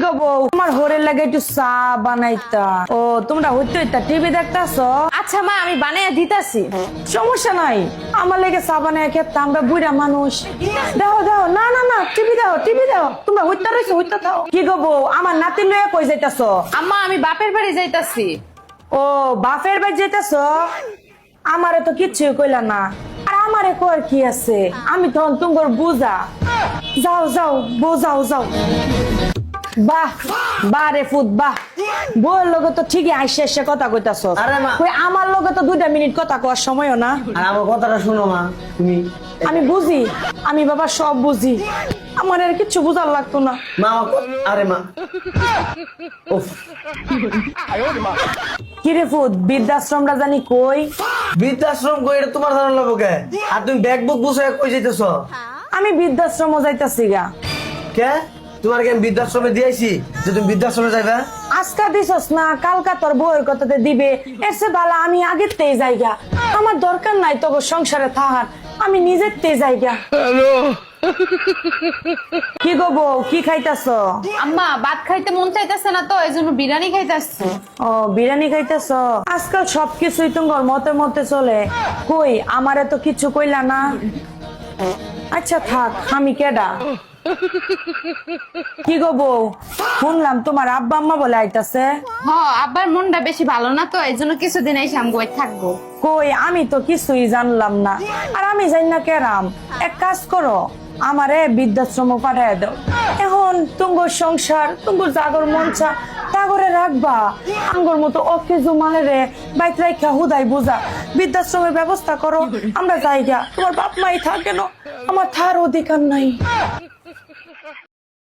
গো বউ, তোমার হোরের লাগে একটু চা বানাইতা। ও তোমরা হইতে টিভি দেখতাছো? আচ্ছা মা, আমি বানাইয়া দিতাছি। সমস্যা নাই, আমার লেগে চা বানাইয়া খেতে, আমরা বুড়া মানুষ। দেখো দেখো, না না না, টিভি দাও টিভি দাও, তোমরা হইতে রয়েছো হইতে দাও। কি গো বউ, আমার নাতি লইয়া কই যাইতাছো? আম্মা, আমি বাপের বাড়ি যাইতাছি। ও বাপের বাড়ি যাইতাছো? আমারে তো কিচ্ছুই কইলা না। আর আমারে কর কি আছে, আমি তখন তোমার বুঝা। যাও যাও বউ, যাও যাও। বাহ বাহ রে ফুট বাহ, বউয়ের লগে তো ঠিকই আইসে এসে কথা কইতাছ। আরে মা, আমার লগে তো 2 মিনিট কথা কওয়ার সময়ও না। আর আমার কথাটা শুনো মা, তুমি। আমি বুঝি, আমি বাবা সব বুঝি, আমার আর কিচ্ছু বুঝার লাগতো না। মা আরে মা, উফ, কিরে ফুট, বৃদ্ধাশ্রমটা জানি কই? বৃদ্ধাশ্রম কই, এটা তোমার ধারণা লাগবো কে? আর তুমি ব্যাগ বুক বুঝে কই যাইতেছ? আমি বৃদ্ধাশ্রমও যাইতাছি গা। কে তোমার কি আমি বৃদ্ধাশ্রমে দিয়েছি যে তুমি বৃদ্ধাশ্রমে যাইবা? আজকা দিছস না, কালকা তোর বউয়ের কথাতে দিবে। এসে বালা আমি আগের তেই যাইগা, আমার দরকার নাই তোর সংসারে থাকার, আমি নিজের তে যাইগা। কি গো বউ, কি খাইতাছ? আম্মা, ভাত খাইতে মন চাইতেছে না তো, এই জন্য বিরিয়ানি খাইতেছি। ও বিরিয়ানি খাইতেছ? আজকাল সবকিছুই তোমার মতে মতে চলে। কই আমারে তো কিছু কইলা না। আচ্ছা থাক, আমি কেডা? কি গো বউ, শুনলাম তোমার আব্বা আম্মা বলে আইতাছে। হ, আব্বার মনটা বেশি ভালো না তো, এই জন্য কিছুদিন এই আমগোয় থাকবো। কই আমি তো কিছুই জানলাম না। আর আমি জানি না কেরাম, এক কাজ করো, আমারে বৃদ্ধাশ্রম পাঠায় দাও। এখন তুঙ্গর সংসার, তুঙ্গর জাগর মনসা তাগরে রাখবা। আঙ্গর মতো অকেজু মালেরে বাইত রাইখা হুদাই বুঝা বৃদ্ধাশ্রমের ব্যবস্থা করো। আমরা যাইগা, তোমার বাপ মাই থাকে না, আমার থার অধিকার নাই।